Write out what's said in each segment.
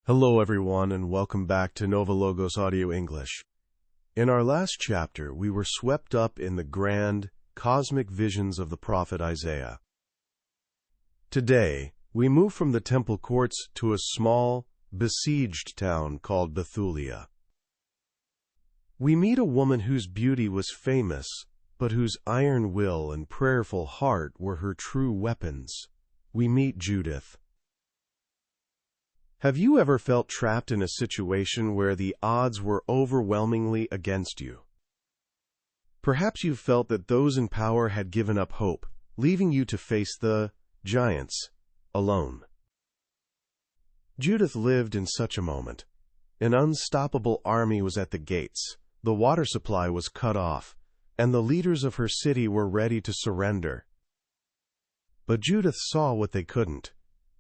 Hello everyone and welcome back to NovaLogos Audio English. In our last chapter, we were swept up in the grand, cosmic visions of the prophet Isaiah. Today, we move from the temple courts to a small, besieged town called Bethulia. We meet a woman whose beauty was famous, but whose iron will and prayerful heart were her true weapons. We meet Judith. Have you ever felt trapped in a situation where the odds were overwhelmingly against you? Perhaps you felt that those in power had given up hope, leaving you to face the giants alone. Judith lived in such a moment. An unstoppable army was at the gates, the water supply was cut off, and the leaders of her city were ready to surrender. But Judith saw what they couldn't.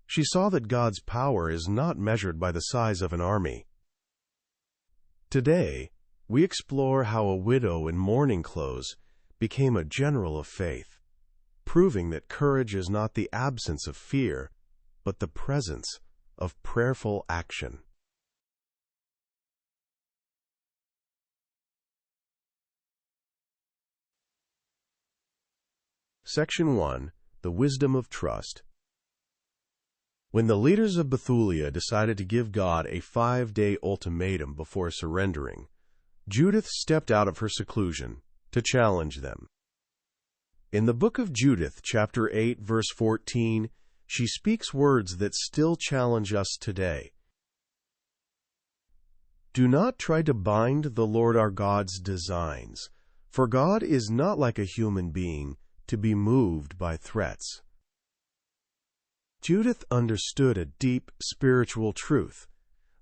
She saw that God's power is not measured by the size of an army. Today, we explore how a widow in mourning clothes became a general of faith, proving that courage is not the absence of fear, but the presence of prayerful action. Section 1. The Wisdom of Trust. When the leaders of Bethulia decided to give God a 5-day ultimatum before surrendering, Judith stepped out of her seclusion to challenge them. In the book of Judith, chapter 8, verse 14, she speaks words that still challenge us today. Do not try to bind the Lord our God's designs, for God is not like a human being to be moved by threats. Judith understood a deep spiritual truth.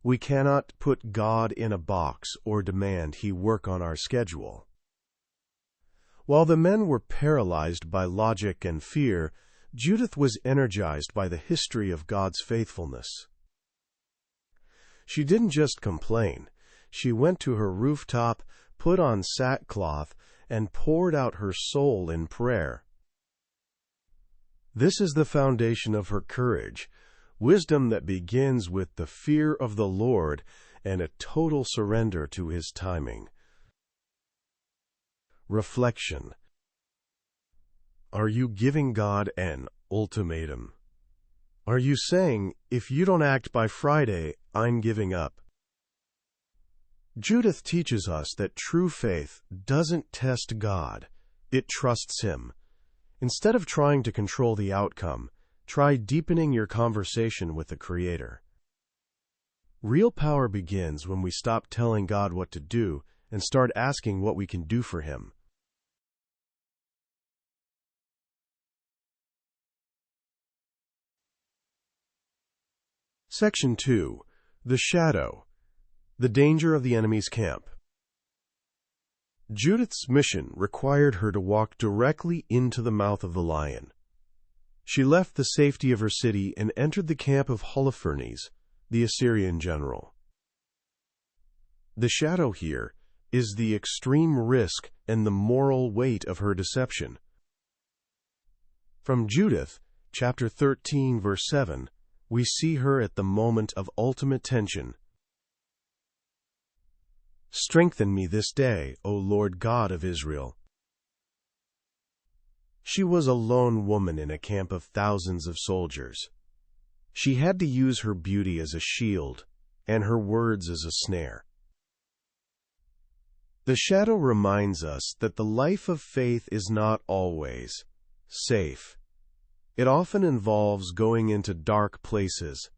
We cannot put God in a box or demand He work on our schedule. While the men were paralyzed by logic and fear, Judith was energized by the history of God's faithfulness. She didn't just complain. She went to her rooftop, put on sackcloth, and poured out her soul in prayer. This is the foundation of her courage, wisdom that begins with the fear of the Lord and a total surrender to His timing. Reflection. Are you giving God an ultimatum? Are you saying, if you don't act by Friday, I'm giving up? Judith teaches us that true faith doesn't test God, it trusts Him. Instead of trying to control the outcome, try deepening your conversation with the Creator. Real power begins when we stop telling God what to do and start asking what we can do for Him. Section 2. The Shadow. The danger of the enemy's camp. Judith's mission required her to walk directly into the mouth of the lion. She left the safety of her city and entered the camp of Holofernes, the Assyrian general. The shadow here is the extreme risk and the moral weight of her deception. From Judith, chapter 13, verse 7, we see her at the moment of ultimate tension. Strengthen me this day, O Lord God of Israel. She was a lone woman in a camp of thousands of soldiers. She had to use her beauty as a shield and her words as a snare. The shadow reminds us that the life of faith is not always safe. It often involves going into dark places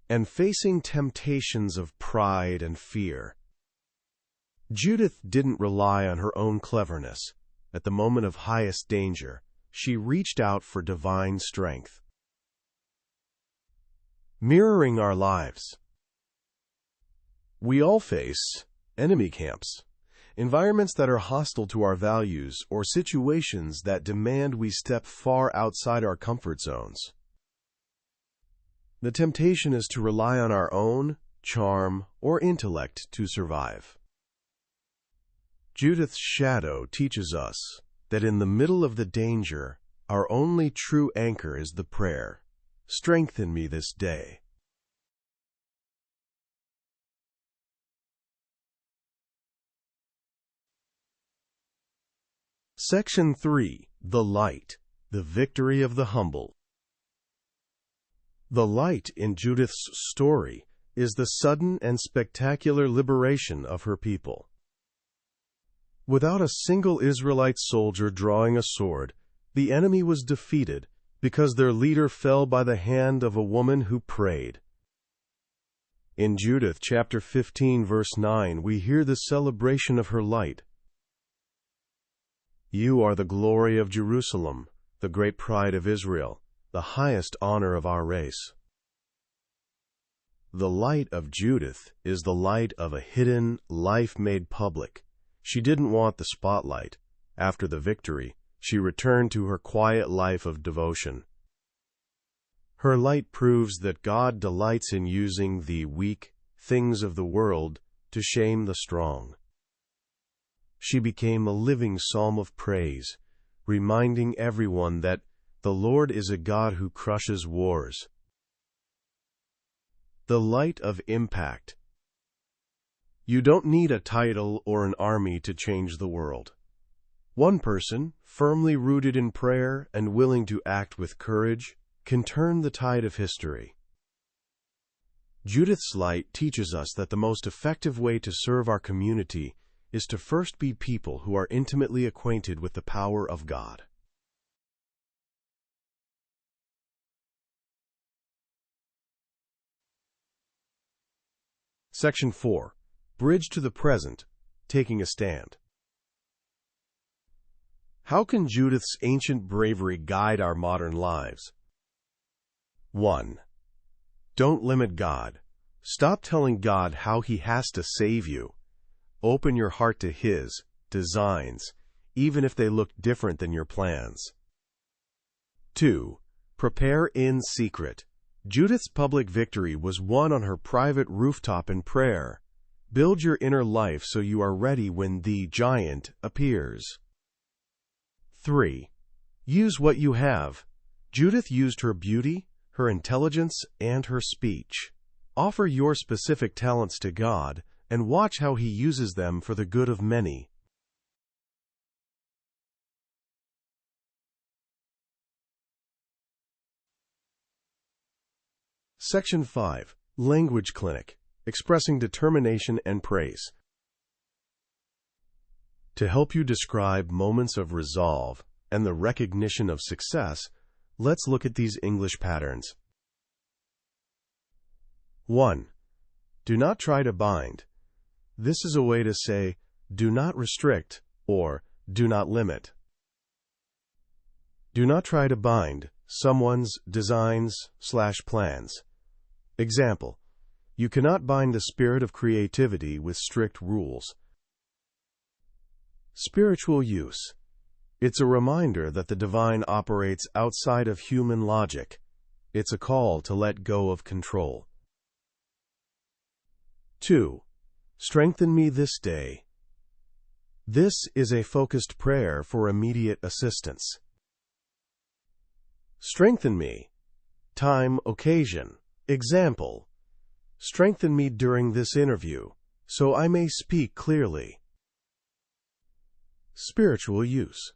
and facing temptations of pride and fear. Judith didn't rely on her own cleverness. At the moment of highest danger, she reached out for divine strength. Mirroring our lives. We all face enemy camps, environments that are hostile to our values or situations that demand we step far outside our comfort zones. The temptation is to rely on our own charm or intellect to survive. Judith's shadow teaches us that in the middle of the danger, our only true anchor is the prayer, "Strengthen me this day." Section 3. The Light, the Victory of the Humble. The light in Judith's story is the sudden and spectacular liberation of her people. Without a single Israelite soldier drawing a sword, the enemy was defeated because their leader fell by the hand of a woman who prayed. In Judith chapter 15, verse 9, we hear the celebration of her light. You are the glory of Jerusalem, the great pride of Israel, the highest honor of our race. The light of Judith is the light of a hidden life made public. She didn't want the spotlight. After the victory, she returned to her quiet life of devotion. Her light proves that God delights in using the weak things of the world to shame the strong. She became a living psalm of praise, reminding everyone that the Lord is a God who crushes wars. The light of impact. You don't need a title or an army to change the world. One person, firmly rooted in prayer and willing to act with courage, can turn the tide of history. Judith's light teaches us that the most effective way to serve our community is to first be people who are intimately acquainted with the power of God. Section 4. Bridge to the present, taking a stand. How can Judith's ancient bravery guide our modern lives? 1. Don't limit God. Stop telling God how He has to save you. Open your heart to His designs, even if they look different than your plans. 2. Prepare in secret. Judith's public victory was won on her private rooftop in prayer. Build your inner life so you are ready when the giant appears. 3. Use what you have. Judith used her beauty, her intelligence, and her speech. Offer your specific talents to God and watch how He uses them for the good of many. Section 5. Language Clinic, expressing determination and praise. To help you describe moments of resolve and the recognition of success, let's look at these English patterns. 1. Do not try to bind. This is a way to say, do not restrict or do not limit. Do not try to bind someone's designs/plans. Example, you cannot bind the spirit of creativity with strict rules. Spiritual use. It's a reminder that the divine operates outside of human logic. It's a call to let go of control. 2. Strengthen me this day. This is a focused prayer for immediate assistance. Strengthen me. Time, occasion. Example, strengthen me during this interview, so I may speak clearly. Spiritual use.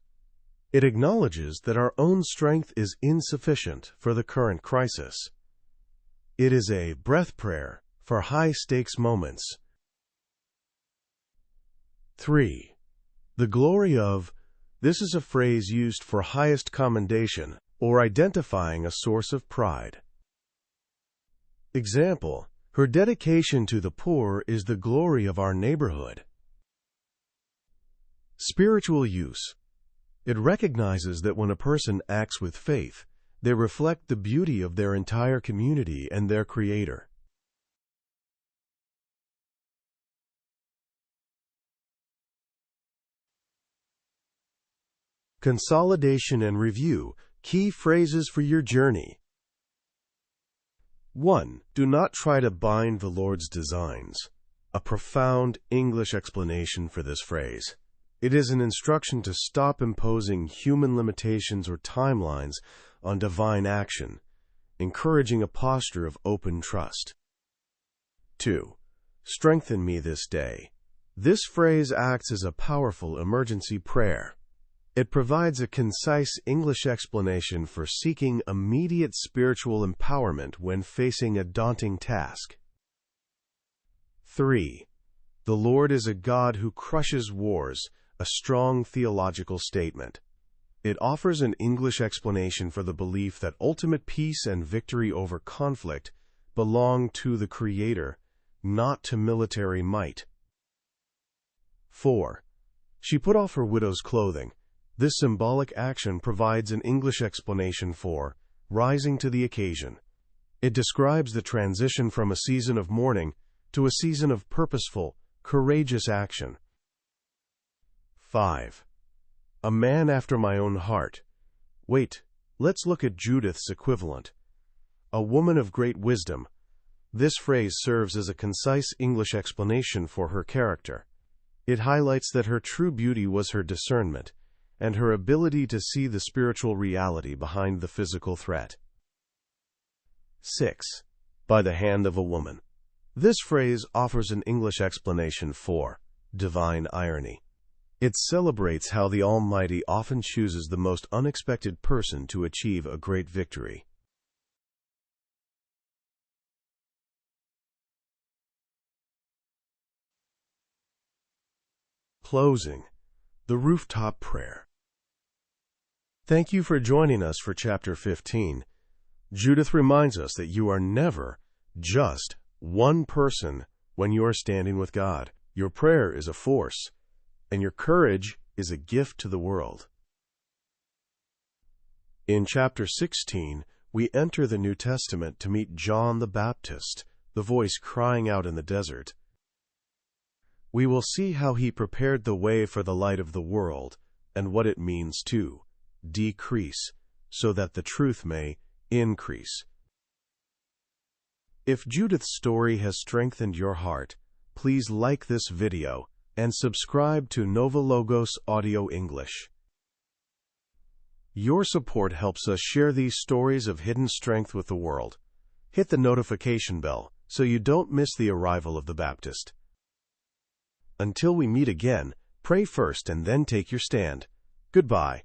It acknowledges that our own strength is insufficient for the current crisis. It is a breath prayer for high-stakes moments. 3. The glory of. This is a phrase used for highest commendation or identifying a source of pride. Example, her dedication to the poor is the glory of our neighborhood. Spiritual use. It recognizes that when a person acts with faith, they reflect the beauty of their entire community and their Creator. Consolidation and review. Key phrases for your journey. 1. Do not try to bind the Lord's designs. A profound English explanation for this phrase. It is an instruction to stop imposing human limitations or timelines on divine action, encouraging a posture of open trust. 2. Strengthen me this day. This phrase acts as a powerful emergency prayer. It provides a concise English explanation for seeking immediate spiritual empowerment when facing a daunting task. 3. The Lord is a God who crushes wars, a strong theological statement. It offers an English explanation for the belief that ultimate peace and victory over conflict belong to the Creator, not to military might. 4. She put off her widow's clothing. This symbolic action provides an English explanation for rising to the occasion. It describes the transition from a season of mourning to a season of purposeful, courageous action. 5. A man after my own heart. Wait, let's look at Judith's equivalent. A woman of great wisdom. This phrase serves as a concise English explanation for her character. It highlights that her true beauty was her discernment and her ability to see the spiritual reality behind the physical threat. 6. By the hand of a woman. This phrase offers an English explanation for divine irony. It celebrates how the Almighty often chooses the most unexpected person to achieve a great victory. Closing. The Rooftop Prayer. Thank you for joining us for Chapter 15. Judith reminds us that you are never just one person when you are standing with God. Your prayer is a force, and your courage is a gift to the world. In Chapter 16, we enter the New Testament to meet John the Baptist, the voice crying out in the desert. We will see how he prepared the way for the light of the world and what it means to decrease so that the truth may increase. If Judith's story has strengthened your heart, please like this video and subscribe to NovaLogos Audio English. Your support helps us share these stories of hidden strength with the world. Hit the notification bell so you don't miss the arrival of the Baptist. Until we meet again, pray first and then take your stand. Goodbye.